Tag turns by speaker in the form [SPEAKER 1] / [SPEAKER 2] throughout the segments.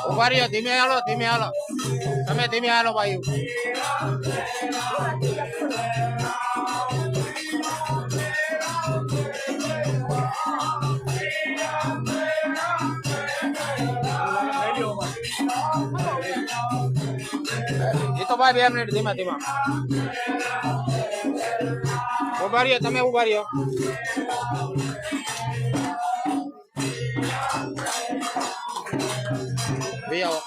[SPEAKER 1] ઉભા રહ્યો, ધીમે હાલો, ધીમે હાલો, તમે ધીમે હાલો ભાઈ. એ તો ભાઈ 2 મિનિટ ધીમા ધીમા ઉભા રહ્યો, તમે ઉભા રહ્યો. ભાઈ આવો.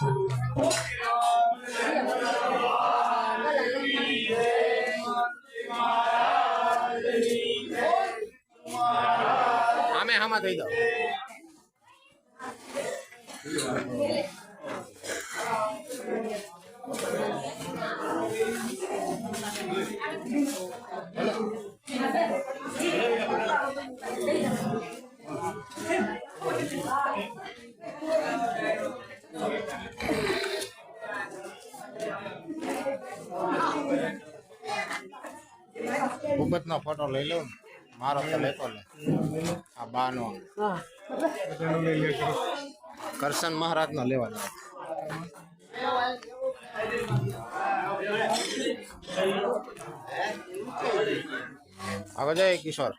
[SPEAKER 1] આમે હામાં થઈ જાઓ. ભૂપત નો ફોટો લઈ લો, મારો તો લેતો લે. આ બાનો કરશન મહારાજ નો લેવાનો. હવે જય કિશોર.